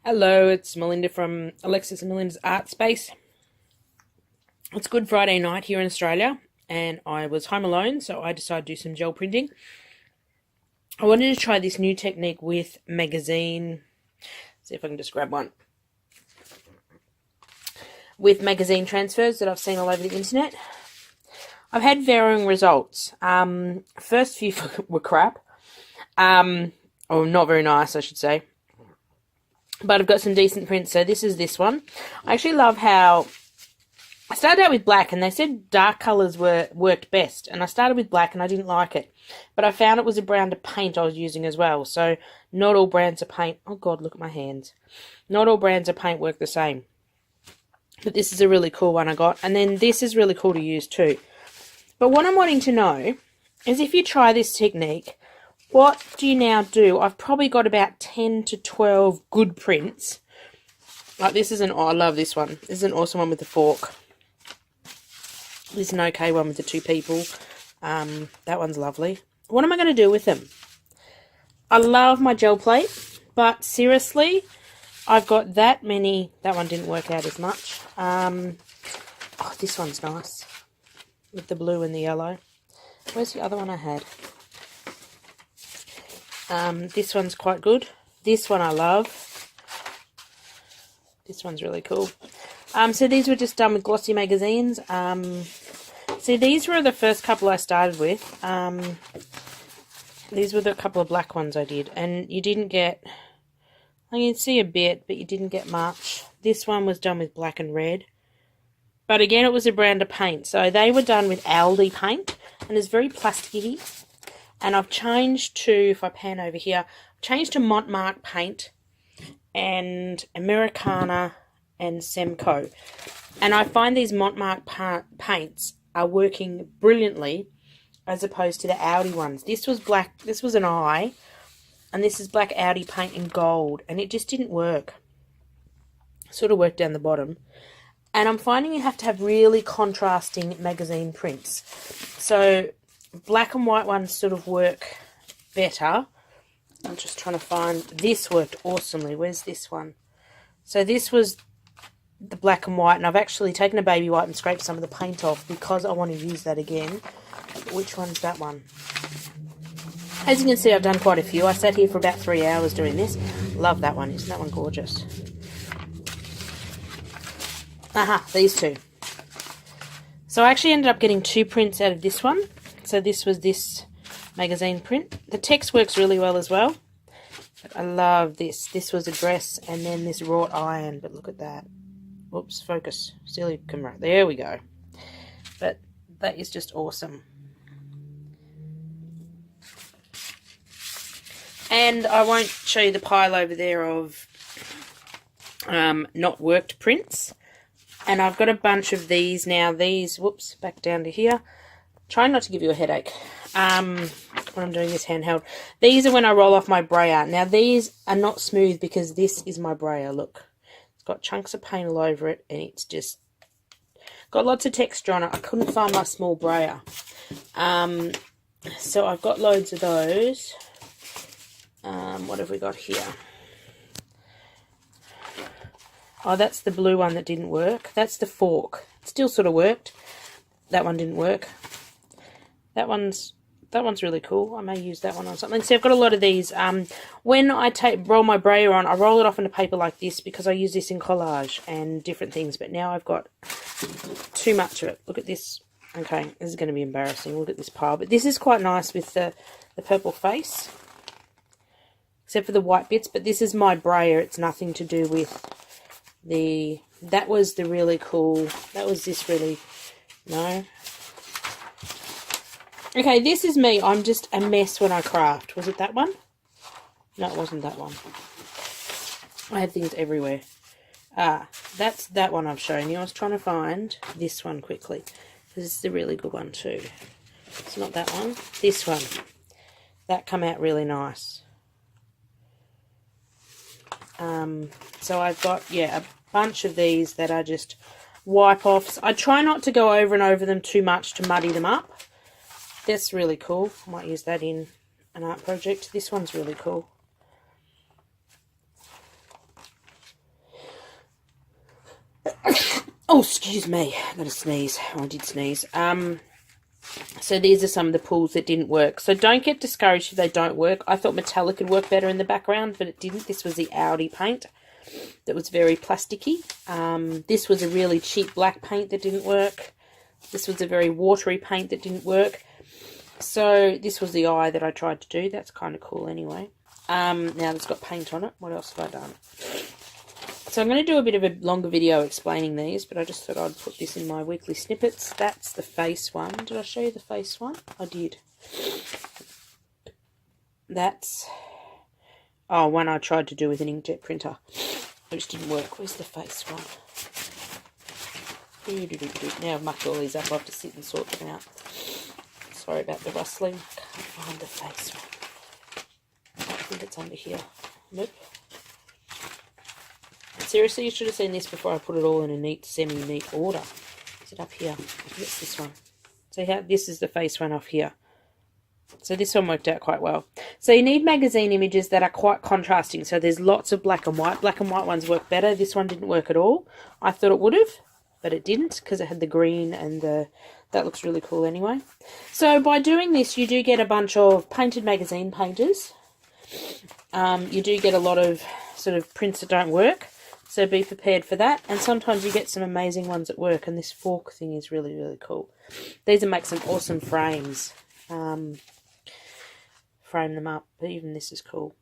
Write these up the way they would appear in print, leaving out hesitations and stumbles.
Hello, it's Melinda from Alexis and Melinda's Art Space. It's Good Friday night here in Australia, and I was home alone, so I decided to do some gel printing. I wanted to try this new technique with magazine. See if I can just grab one. With magazine transfers that I've seen all over the internet. I've had varying results. First few were crap. Or not very nice, I should say. But I've got some decent prints. So this is this one. I actually love how I started out with black, and they said dark colours worked best. And I started with black, and I didn't like it. But I found it was a brand of paint I was using as well. So not all brands of paint. Oh God, look at my hands. Not all brands of paint work the same. But this is a really cool one I got. And then this is really cool to use too. But what I'm wanting to know is if you try this technique, what do you now do? I've probably got about 10 to 12 good prints. Like this is I love this one. This is an awesome one with the fork. This is an okay one with the two people. That one's lovely. What am I going to do with them? I love my gel plate, but seriously, I've got that many. That one didn't work out as much. Oh, this one's nice. With the blue and the yellow. Where's the other one I had? This one's quite good. This one I love. This one's really cool. So these were just done with glossy magazines. See, these were the first couple I started with. These were the couple of black ones I did. And you didn't get... I can see a bit, but you didn't get much. This one was done with black and red. But again, it was a brand of paint. So they were done with Aldi paint. And it's very plasticky. And I've changed to, if I pan over here, changed to Montmartre paint and Americana and Semco. And I find these Montmartre paints are working brilliantly as opposed to the Audi ones. This was black, this was an eye, and this is black Audi paint in gold. And it just didn't work. Sort of worked down the bottom. And I'm finding you have to have really contrasting magazine prints. So black and white ones sort of work better. I'm just trying to find... This worked awesomely. Where's this one? So this was the black and white, and I've actually taken a baby white and scraped some of the paint off because I want to use that again. Which one's that one? As you can see, I've done quite a few. I sat here for about 3 hours doing this. Love that one. Isn't that one gorgeous? Aha, these two. So I actually ended up getting 2 prints out of this one. So this was this magazine print. The text works really well as well. But I love this. This was a dress and then this wrought iron. But look at that. Whoops, focus. Silly camera. There we go. But that is just awesome. And I won't show you the pile over there of not worked prints. And I've got a bunch of these now. These, whoops, back down to here. Trying not to give you a headache when I'm doing this handheld. These are when I roll off my brayer. Now, these are not smooth because this is my brayer. Look, it's got chunks of paint all over it, and it's just got lots of texture on it. I couldn't find my small brayer. So I've got loads of those. What have we got here? Oh, that's the blue one that didn't work. That's the fork. It still sort of worked. That one didn't work. That one's really cool. I may use that one on something. See, I've got a lot of these. When I roll my brayer on, I roll it off into paper like this because I use this in collage and different things. But now I've got too much of it. Look at this. Okay, this is going to be embarrassing. Look at this pile. But this is quite nice with the purple face. Except for the white bits. But this is my brayer. It's nothing to do with the... That was the really cool... That was this really... No. Okay, this is me. I'm just a mess when I craft. Was it that one? No, it wasn't that one. I had things everywhere. Ah, that's that one I've shown you. I was trying to find this one quickly. This is the really good one too. It's not that one. This one. That come out really nice. So I've got, yeah, a bunch of these that I just wipe off. I try not to go over and over them too much to muddy them up. That's really cool. I might use that in an art project. This one's really cool. Oh, excuse me. I got to sneeze. Oh, I did sneeze. So these are some of the pools that didn't work. So don't get discouraged if they don't work. I thought metallic would work better in the background, but it didn't. This was the Audi paint that was very plasticky. This was a really cheap black paint that didn't work. This was a very watery paint that didn't work. So this was the eye that I tried to do. That's kind of cool anyway. Now it's got paint on it. What else have I done? So I'm going to do a bit of a longer video explaining these, but I just thought I'd put this in my weekly snippets. That's the face one. Did I show you the face one? I did. That's one I tried to do with an inkjet printer, which didn't work. Where's the face one? Now I've mucked all these up. I have to sit and sort them out. Sorry about the rustling. Can't find the face one. I think it's under here. Nope. Seriously, you should have seen this before I put it all in a neat, semi-neat order. Is it up here? I think it's this one. So this is the face one off here. So this one worked out quite well. So you need magazine images that are quite contrasting. So there's lots of black and white. Black and white ones work better. This one didn't work at all. I thought it would have, but it didn't because it had the green and that looks really cool anyway. So by doing this, you do get a bunch of painted magazine painters. You do get a lot of sort of prints that don't work. So be prepared for that. And sometimes you get some amazing ones that work. And this fork thing is really, really cool. These will make some awesome frames. Frame them up. But even this is cool.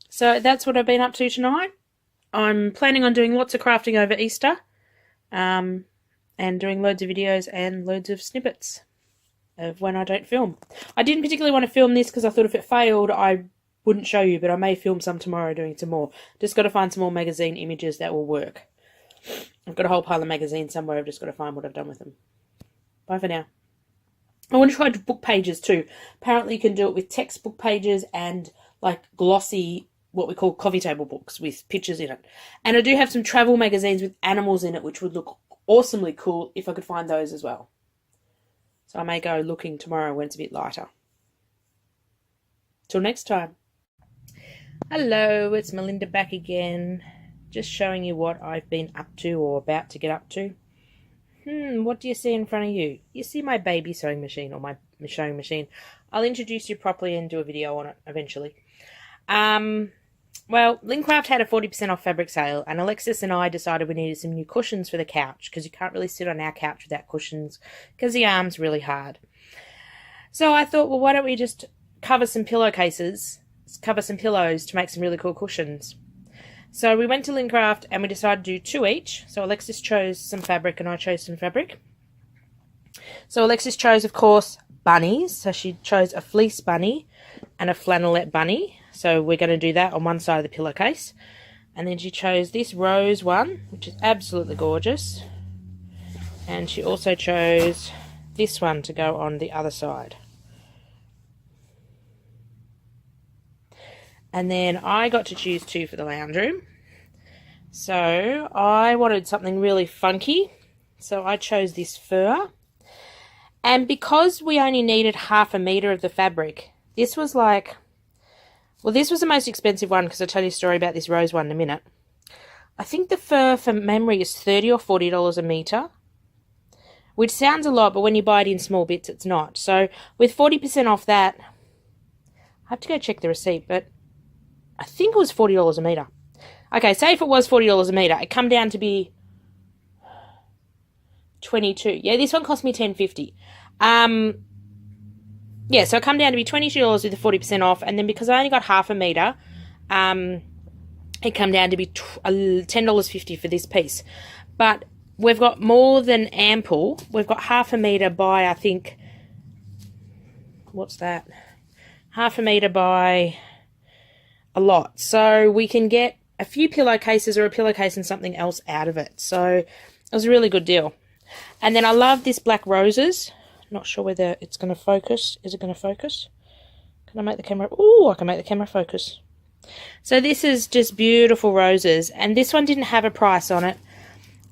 So that's what I've been up to tonight. I'm planning on doing lots of crafting over Easter. And doing loads of videos and loads of snippets of when I don't film. I didn't particularly want to film this because I thought if it failed, I wouldn't show you, but I may film some tomorrow doing some more. Just got to find some more magazine images that will work. I've got a whole pile of magazines somewhere. I've just got to find what I've done with them. Bye for now. I want to try book pages too. Apparently you can do it with textbook pages and like glossy, what we call coffee table books with pictures in it. And I do have some travel magazines with animals in it, which would look awesomely cool if I could find those as well. So I may go looking tomorrow when it's a bit lighter. Till next time. Hello, it's Melinda back again. Just showing you what I've been up to or about to get up to. What do you see in front of you? You see my baby sewing machine or my sewing machine. I'll introduce you properly and do a video on it eventually. Well, Lincraft had a 40% off fabric sale, and Alexis and I decided we needed some new cushions for the couch because you can't really sit on our couch without cushions because the arm's really hard. So I thought, well, why don't we just cover some pillows to make some really cool cushions. So we went to Lincraft and we decided to do 2 each. So Alexis chose some fabric and I chose some fabric. So Alexis chose, of course, bunnies. So she chose a fleece bunny and a flannelette bunny. So we're going to do that on one side of the pillowcase. And then she chose this rose one, which is absolutely gorgeous. And she also chose this one to go on the other side. And then I got to choose 2 for the lounge room. So I wanted something really funky. So I chose this fur. And because we only needed 1/2 meter of the fabric, this was like... Well, this was the most expensive one because I'll tell you a story about this rose one in a minute. I think the fur, from memory, is $30 or $40 a metre. Which sounds a lot, but when you buy it in small bits, it's not. So with 40% off that... I have to go check the receipt, but... I think it was $40 a metre. Okay, say if it was $40 a metre, it come down to be $22. Yeah, this one cost me $10.50. Yeah, so it come down to be $22 with the 40% off, and then because I only got 1/2 metre, it come down to be $10.50 for this piece. But we've got more than ample. We've got 1/2 metre by, I think, what's that? 1/2 metre by... a lot. So we can get a few pillowcases or a pillowcase and something else out of it. So it was a really good deal. And then I love this black roses. Not sure whether it's going to focus. Is it going to focus? Can I make the camera? Oh, I can make the camera focus. So this is just beautiful roses. And this one didn't have a price on it.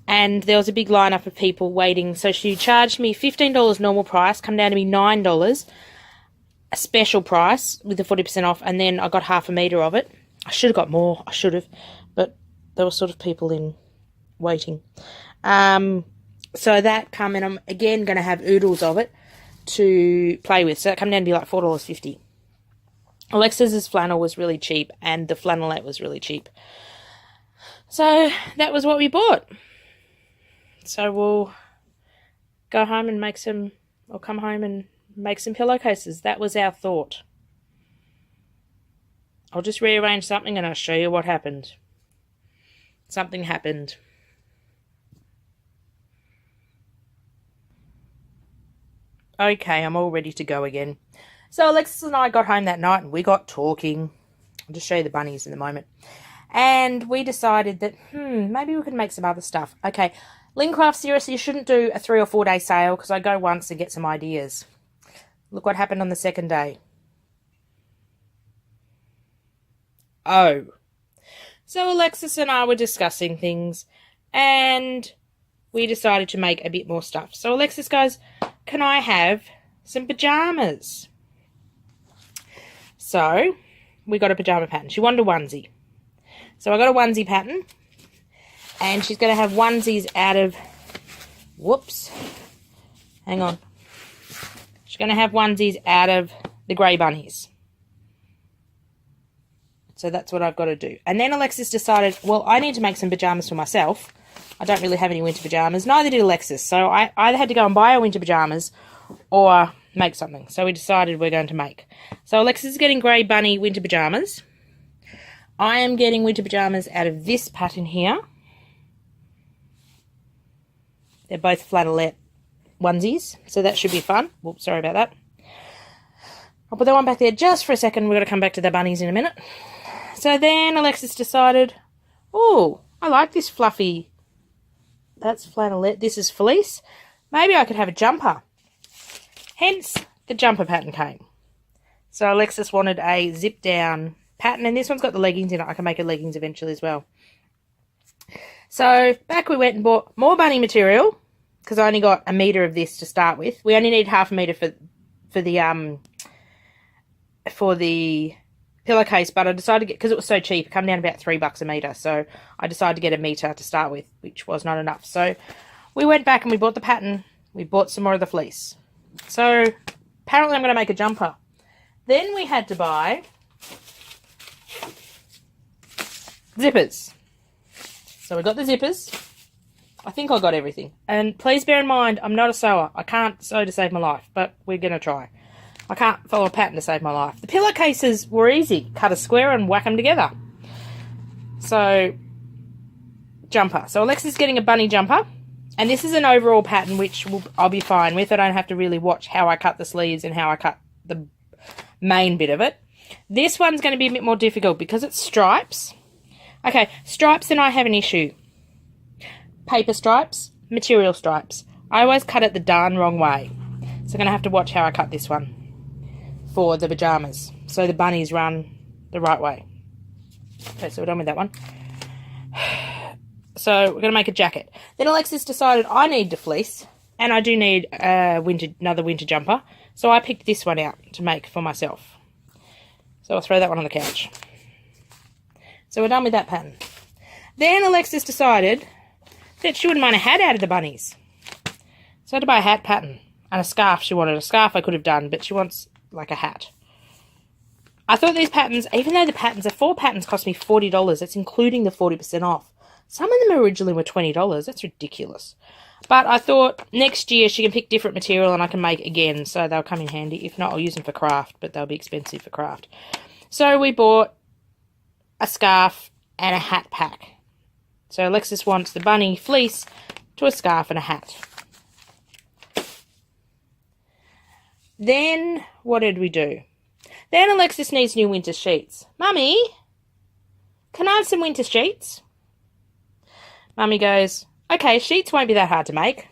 And there was a big lineup of people waiting. So she charged me $15 normal price, come down to me $9. A special price with the 40% off, and then I got 1/2 metre of it. I should have got more, I should have, but there were sort of people in waiting. So that come, and I'm again going to have oodles of it to play with. So that come down to be like $4.50. Alexis's flannel was really cheap, and the flannelette was really cheap. So that was what we bought. So we'll go home and make some, or come home and make some pillowcases. That was our thought. I'll just rearrange something and I'll show you what happened. Something happened. Okay, I'm all ready to go again. So Alexis and I got home that night and we got talking. I'll just show you the bunnies in a moment. And we decided that, maybe we could make some other stuff. Okay, Lincraft, seriously, you shouldn't do a 3 or 4 day sale because I go once and get some ideas. Look what happened on the second day. Oh. So Alexis and I were discussing things and we decided to make a bit more stuff. So Alexis goes, can I have some pajamas? So we got a pajama pattern. She wanted a onesie. So I got a onesie pattern. And she's going to have onesies out of... Whoops. Hang on. She's going to have onesies out of the grey bunnies. So that's what I've got to do. And then Alexis decided, well, I need to make some pajamas for myself. I don't really have any winter pajamas. Neither did Alexis. So I either had to go and buy her winter pajamas or make something. So we decided we're going to make. So Alexis is getting grey bunny winter pajamas. I am getting winter pajamas out of this pattern here. They're both flannelette onesies. So that should be fun. Whoops, sorry about that. I'll put that one back there just for a second. We're going to come back to the bunnies in a minute. So then Alexis decided, oh, I like this fluffy. That's flannelette. This is fleece. Maybe I could have a jumper. Hence, the jumper pattern came. So Alexis wanted a zip down pattern, and this one's got the leggings in it. I can make a leggings eventually as well. So back we went and bought more bunny material because I only got 1 metre of this to start with. We only need half a metre for the pillowcase, but I decided to get, because it was so cheap, it came down about $3 a metre. So I decided to get 1 metre to start with, which was not enough. So we went back and we bought the pattern. We bought some more of the fleece. So apparently I'm going to make a jumper. Then we had to buy zippers. So we got the zippers. I think I got everything. And please bear in mind, I'm not a sewer. I can't sew to save my life, but we're going to try. I can't follow a pattern to save my life. The pillowcases were easy. Cut a square and whack them together. So, jumper. So Alexis is getting a bunny jumper. And this is an overall pattern which I'll be fine with. I don't have to really watch how I cut the sleeves and how I cut the main bit of it. This one's going to be a bit more difficult because it's stripes. Okay, stripes and I have an issue. Paper stripes, material stripes. I always cut it the darn wrong way. So I'm going to have to watch how I cut this one for the pajamas. So the bunnies run the right way. Okay, so we're done with that one. So we're going to make a jacket. Then Alexis decided I need the fleece and I do need another winter jumper. So I picked this one out to make for myself. So I'll throw that one on the couch. So we're done with that pattern. Then Alexis decided that she wouldn't mind a hat out of the bunnies. So I had to buy a hat pattern and a scarf. She wanted a scarf I could have done, but she wants like a hat. I thought these patterns, even though the 4 patterns cost me $40, that's including the 40% off. Some of them originally were $20. That's ridiculous. But I thought next year she can pick different material and I can make again, so they'll come in handy. If not, I'll use them for craft, but they'll be expensive for craft. So we bought a scarf and a hat pack. So Alexis wants the bunny fleece to a scarf and a hat. Then, what did we do? Then Alexis needs new winter sheets. Mummy, can I have some winter sheets? Mummy goes, okay, sheets won't be that hard to make.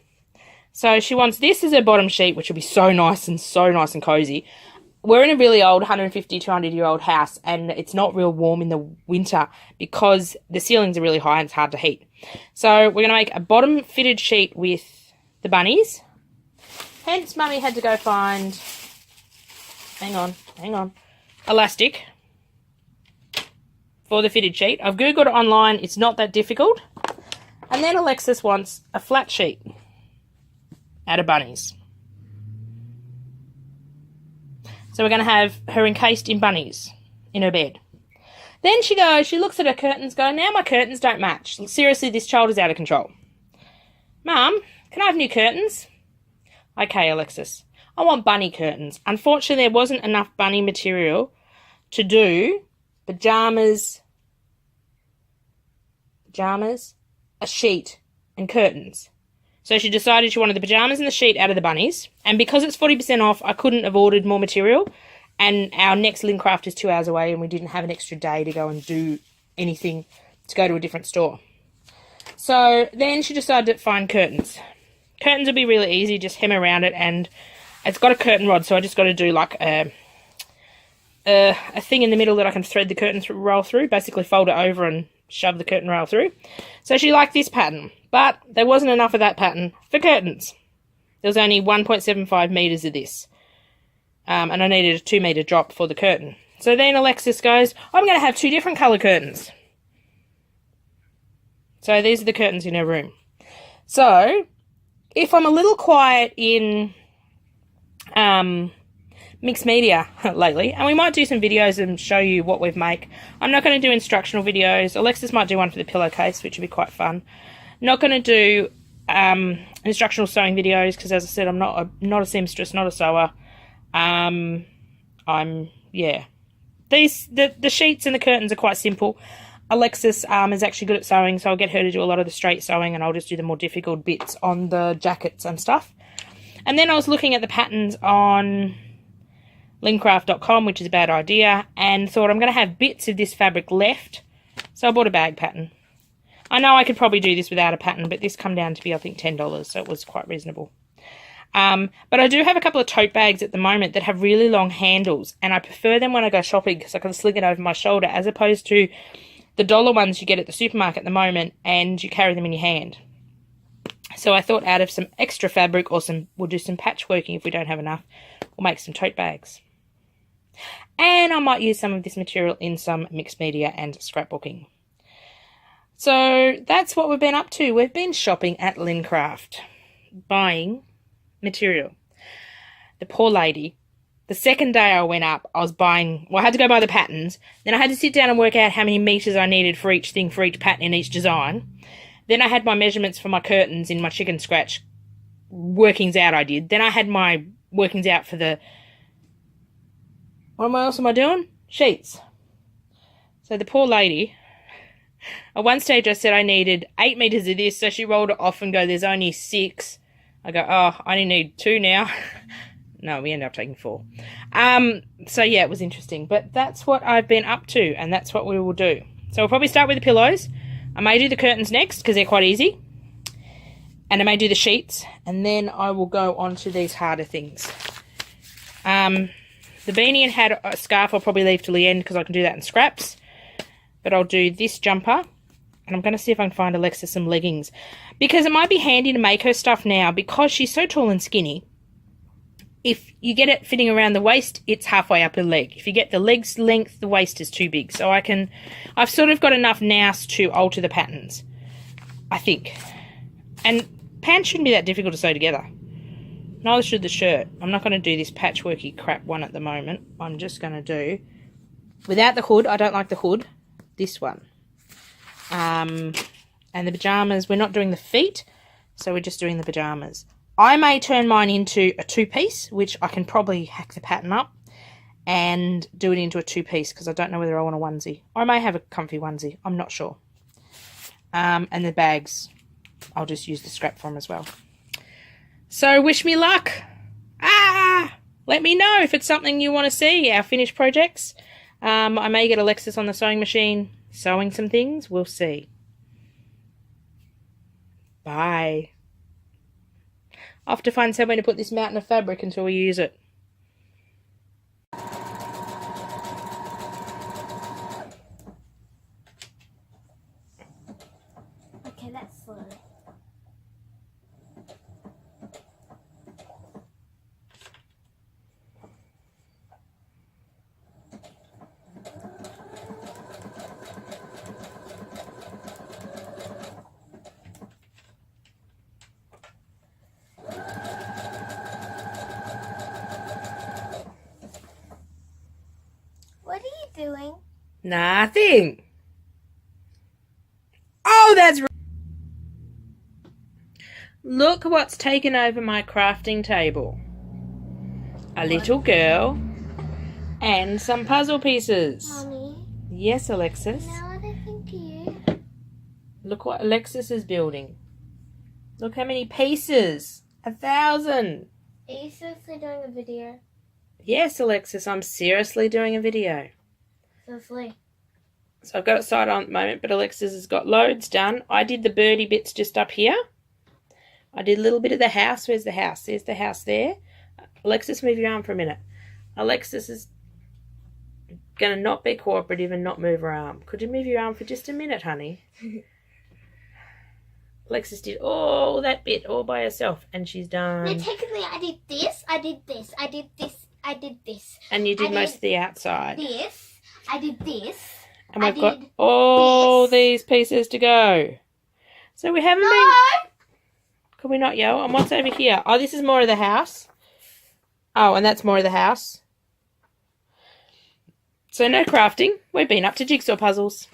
So she wants this as her bottom sheet, which will be so nice and cozy. We're in a really old 150, 200-year-old house, and it's not real warm in the winter because the ceilings are really high and it's hard to heat. So we're going to make a bottom fitted sheet with the bunnies. Hence, Mummy had to go find, hang on, elastic for the fitted sheet. I've Googled it online. It's not that difficult. And then Alexis wants a flat sheet out of bunnies. So we're going to have her encased in bunnies in her bed. Then she looks at her curtains, going, now my curtains don't match. Seriously, this child is out of control. Mum, can I have new curtains? Okay, Alexis, I want bunny curtains. Unfortunately, there wasn't enough bunny material to do pajamas, a sheet, and curtains. So she decided she wanted the pajamas and the sheet out of the bunnies. And because it's 40% off, I couldn't have ordered more material. And our next Lincraft is 2 hours away and we didn't have an extra day to go and do anything to go to a different store. So then she decided to find curtains. Curtains will be really easy, just hem around it, and it's got a curtain rod, so I just got to do like a thing in the middle that I can thread the curtain roll through, basically fold it over and shove the curtain rail through. So she liked this pattern, but there wasn't enough of that pattern for curtains. There was only 1.75 metres of this. And I needed a 2 metre drop for the curtain. So then Alexis goes, I'm going to have 2 different colour curtains. So these are the curtains in her room. So if I'm a little quiet in mixed media lately, and we might do some videos and show you what we've made. I'm not going to do instructional videos. Alexis might do one for the pillowcase, which would be quite fun. Not going to do instructional sewing videos because, as I said, I'm not a seamstress, not a sewer. Yeah. The sheets and the curtains are quite simple. Alexis is actually good at sewing, so I'll get her to do a lot of the straight sewing and I'll just do the more difficult bits on the jackets and stuff. And then I was looking at the patterns on lincraft.com, which is a bad idea, and thought I'm going to have bits of this fabric left, so I bought a bag pattern. I know I could probably do this without a pattern, but this come down to be, I think, $10, so it was quite reasonable. But I do have a couple of tote bags at the moment that have really long handles, and I prefer them when I go shopping because I can sling it over my shoulder, as opposed to the dollar ones you get at the supermarket at the moment, and you carry them in your hand. So I thought out of some extra fabric, or we'll do some patchworking if we don't have enough, we'll make some tote bags. And I might use some of this material in some mixed media and scrapbooking. So that's what we've been up to. We've been shopping at Lincraft, buying material. The poor lady, the second day I went up, I was buying, well, I had to go buy the patterns. Then I had to sit down and work out how many metres I needed for each thing, for each pattern in each design. Then I had my measurements for my curtains in my chicken scratch workings out I did. Then I had my workings out for the, what else am I doing? Sheets. So the poor lady, at one stage I said I needed 8 metres of this, so she rolled it off and go, there's only 6. I go, oh, I only need 2 now. No, we ended up taking 4. So yeah, it was interesting. But that's what I've been up to, and that's what we will do. So we'll probably start with the pillows. I may do the curtains next, because they're quite easy. And I may do the sheets, and then I will go on to these harder things. The beanie and hat scarf I'll probably leave till the end, because I can do that in scraps. But I'll do this jumper. And I'm going to see if I can find Alexis some leggings. Because it might be handy to make her stuff now, because she's so tall and skinny. If you get it fitting around the waist, it's halfway up her leg. If you get the leg's length, the waist is too big. So I've sort of got enough nous to alter the patterns, I think. And pants shouldn't be that difficult to sew together. Neither should the shirt. I'm not going to do this patchworky crap one at the moment. I'm just going to do, without the hood, I don't like the hood, this one. And the pajamas, we're not doing the feet, so we're just doing the pajamas. I may turn mine into a 2-piece, which I can probably hack the pattern up and do it into a 2-piece, because I don't know whether I want a onesie. Or I may have a comfy onesie. I'm not sure. And the bags, I'll just use the scrap for them as well. So wish me luck. Let me know if it's something you want to see, our finished projects. I may get Alexis on the sewing machine sewing some things. We'll see. Bye. I'll have to find somewhere to put this mountain of fabric until we use it. Okay, that's slow. Nothing. Oh, that's... Look what's taken over my crafting table. A little girl and some puzzle pieces. Mommy? Yes, Alexis? No, I don't think you. Look what Alexis is building. Look how many pieces. 1,000. Are you seriously doing a video? Yes, Alexis, I'm seriously doing a video. Seriously? So I've got it side on at the moment, but Alexis has got loads done. I did the birdie bits just up here. I did a little bit of the house. Where's the house? There's the house there. Alexis, move your arm for a minute. Alexis is going to not be cooperative and not move her arm. Could you move your arm for just a minute, honey? Alexis did all that bit all by herself, and she's done. No, technically I did this, I did this, I did this, I did this. And you did most of the outside. This, I did this. And we've got all these pieces to go. So we haven't been... Could we not yell? And what's over here? Oh, this is more of the house. Oh, and that's more of the house. So no crafting. We've been up to jigsaw puzzles.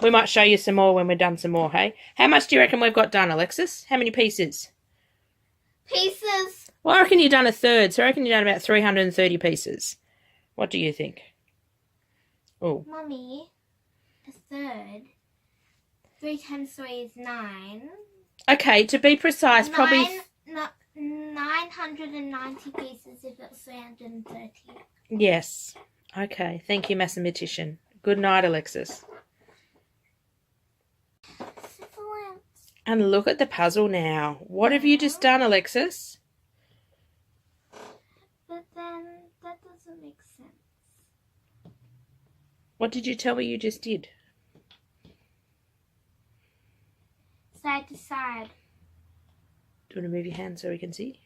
We might show you some more when we're done some more, hey? How much do you reckon we've got done, Alexis? How many pieces? Pieces. Well, I reckon you've done a third, so I reckon you've done about 330 pieces. What do you think? Oh. Mummy, a third. 3 times 3 is 9. Okay, to be precise, probably... 990 pieces if it's 330. Yes. Okay, thank you, mathematician. Good night, Alexis. And look at the puzzle now. What have you just done, Alexis? But then that doesn't make sense. What did you tell me you just did? Side to side. Do you want to move your hand so we can see?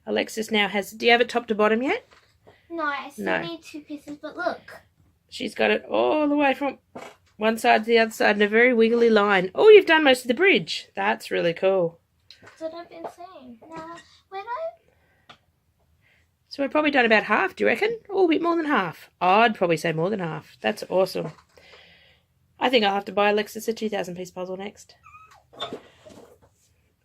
Alexis now has... Do you have it top to bottom yet? No, I still need 2 pieces, but look. She's got it all the way from one side to the other side in a very wiggly line. Oh, you've done most of the bridge. That's really cool. That's what I've been saying. Now, when I... So we've probably done about half, do you reckon? Oh, a bit more than half. I'd probably say more than half. That's awesome. I think I'll have to buy Alexis a 2,000-piece puzzle next.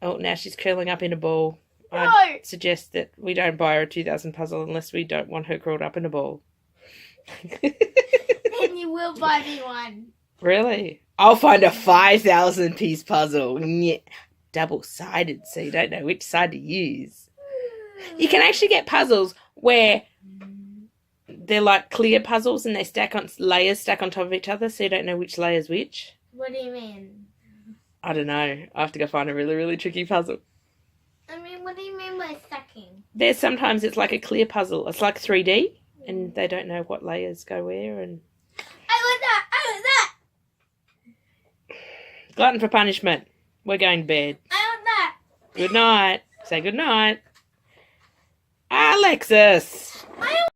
Oh, now she's curling up in a ball. No! I'd suggest that we don't buy her a 2,000 puzzle unless we don't want her curled up in a ball. Then you will buy me one. Really? I'll find a 5,000-piece puzzle. Yeah. Double-sided, so you don't know which side to use. You can actually get puzzles where they're like clear puzzles and they stack on layers stack on top of each other, so you don't know which layer's which. What do you mean? I don't know. I have to go find a really, really tricky puzzle. I mean, what do you mean by stacking? There's sometimes it's like a clear puzzle. It's like 3D, and they don't know what layers go where. And I want that! I want that! Glutton for punishment. We're going to bed. I want that! Good night. Say good night. Alexis!